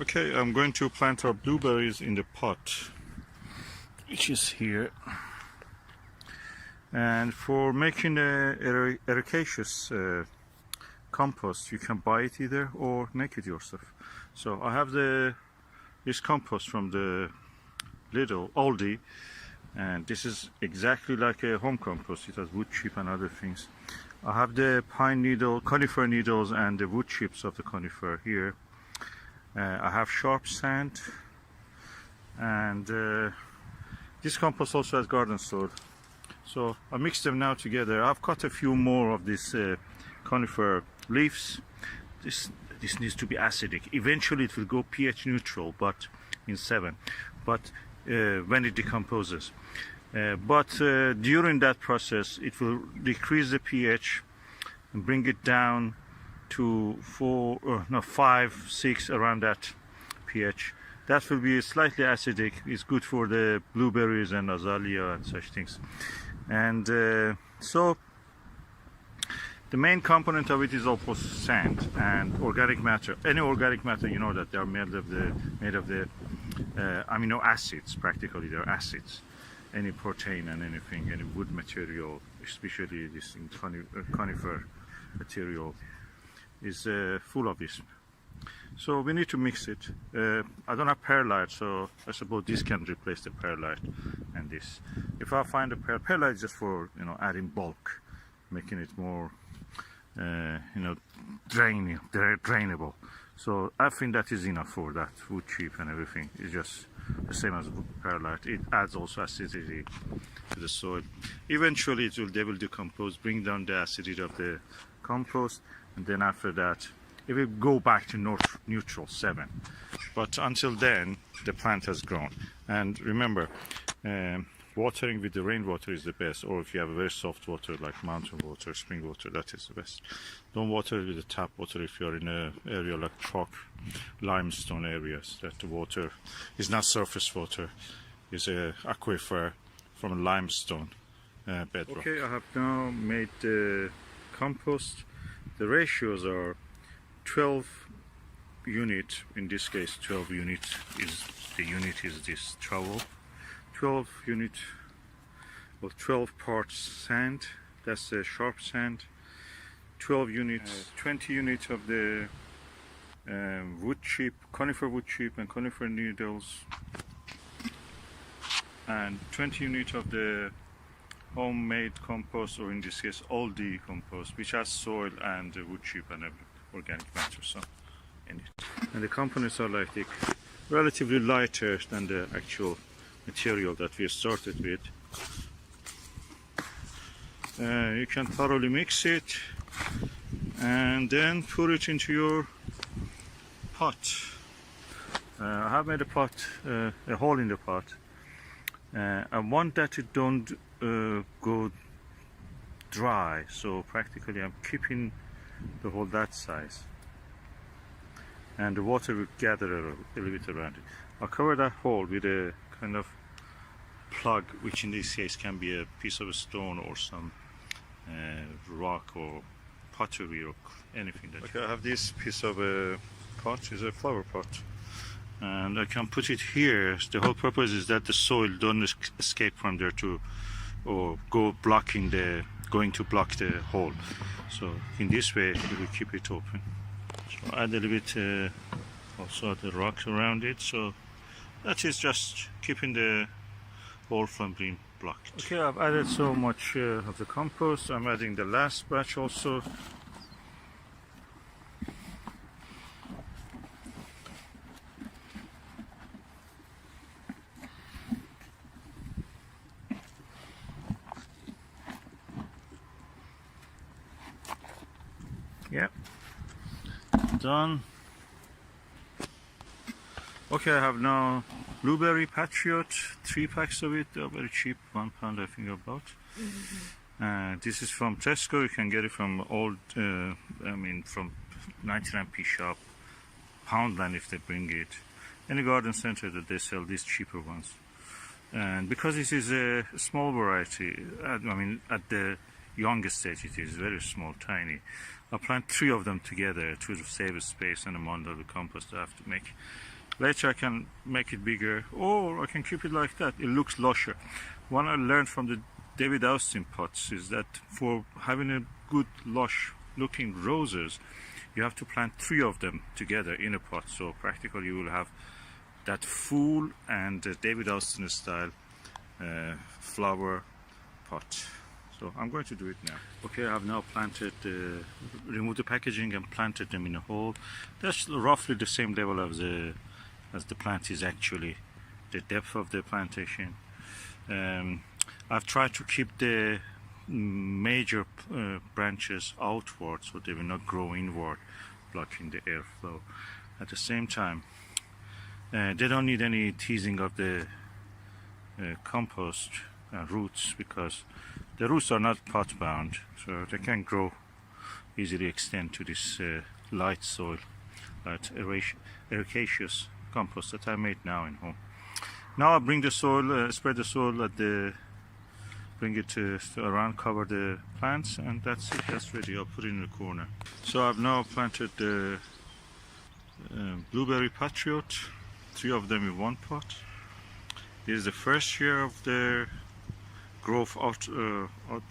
Okay, I'm going to plant our blueberries in the pot, which is here. And for making a Ericaceous compost, you can buy it either or make it yourself. So I have this compost from the Aldi, and this is exactly like a home compost. It has wood chip and other things. I have the conifer needles and the wood chips of the conifer here. I have sharp sand, and this compost also has garden soil. So I mix them now together. I've cut a few more of these conifer leaves. This needs to be acidic. Eventually it will go pH neutral, but in 7. But when it decomposes. During that process, it will decrease the pH and bring it down to 5, 6, around that pH. That will be slightly acidic. It's good for the blueberries and azalea and such things. And so the main component of it is also sand and organic matter. Any organic matter, you know that they are made of the amino acids. Practically, they're acids. Any protein and anything, any wood material, especially this conifer material, is full of this. So we need to mix it. I don't have perlite, so I suppose this can replace the perlite and this. If I find a perlite, just for adding bulk, making it more drainable. So I think that is enough for that. Wood chip and everything is just the same as perlite. It adds also acidity to the soil. Eventually they will decompose, bring down the acidity of the compost, and then after that it will go back to neutral 7. But until then the plant has grown. And remember, watering with the rainwater is the best, or if you have a very soft water like mountain water, spring water, that is the best. Don't water with the tap water if you're in an area like chalk, limestone areas, that the water is not surface water, is a aquifer from limestone bedrock. Okay, I have now made the compost. The ratios are 12 unit, in this case 12 unit is this trowel. 12 unit or 12 parts sand, that's a sharp sand. 12 units, 20 units of the wood chip, conifer wood chip and conifer needles, and 20 units of the homemade compost, or in this case Aldi compost, which has soil and wood chip and organic matter in it. And the components are like relatively lighter than the actual material that we started with. You can thoroughly mix it and then put it into your pot. I have made a hole in the pot. I want that it don't go dry, so practically I'm keeping the hole that size, and the water will gather a little bit around it. I'll cover that hole with a kind of plug, which in this case can be a piece of a stone or some rock or pottery or anything. Okay, I have this piece of a pot, is a flower pot, and I can put it here. The whole purpose is that the soil don't escape from there or going to block the hole. So in this way it will keep it open. So add a little bit also the rocks around it, so that is just keeping the hole from being blocked. Okay, I've added so much of the compost. I'm adding the last batch also. Yep, done. Okay, I have now blueberry Patriot, 3 packs of it. They're very cheap, £1 I think about. This is from Tesco. You can get it from from 99p shop, Poundland if they bring it. Any garden center that they sell these cheaper ones. And because this is a small variety, at the youngest stage it is very small, tiny. I plant 3 of them together to save space and amount of the compost I have to make. Later I can make it bigger, or I can keep it like that. It looks lusher. What I learned from the David Austin pots is that for having a good lush looking roses, you have to plant 3 of them together in a pot. So practically you will have that full and David Austin style flower pot. So I'm going to do it now. Okay, I've now planted, removed the packaging and planted them in a hole. That's roughly the same level as the plant is actually, the depth of the plantation. I've tried to keep the major branches outward so they will not grow inward, blocking the airflow. At the same time, they don't need any teasing of the compost roots, because the roots are not pot bound, so they can grow easily, extend to this light soil, Ericaceous compost that I made now in home. Now I bring the soil, spread the soil at the, bring it around, cover the plants, and that's it. That's ready. I'll put it in the corner. So I've now planted the blueberry Patriot, 3 of them in one pot. This is the first year of their growth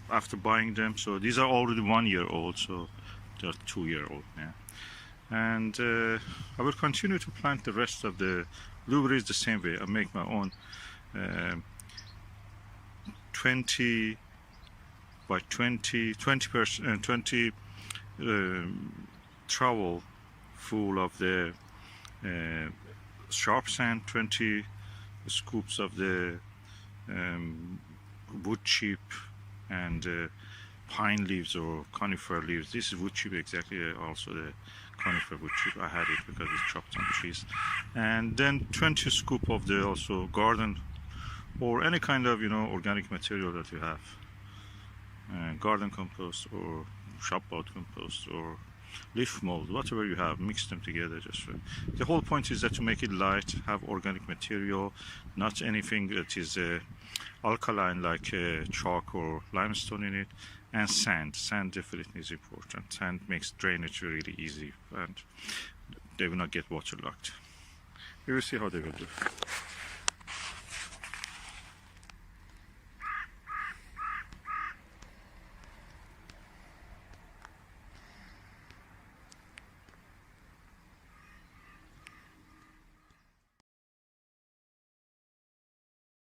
after buying them. So these are already 1 year old, so they're 2 year old now. And I will continue to plant the rest of the blueberries the same way. I make my own 20 by 20 trowel full of the sharp sand, 20 scoops of the wood chip and pine leaves or conifer leaves. This is wood chip exactly, also the conifer wood chip. I had it because it's chopped on trees. And then 20 scoop of the also garden or any kind of organic material that you have, garden compost or shop bought compost or leaf mold, whatever you have, mix them together. Just the whole point is that to make it light, have organic material, not anything that is alkaline like chalk or limestone in it, and sand. Sand definitely is important. Sand makes drainage really easy and they will not get waterlogged. We will see how they will do.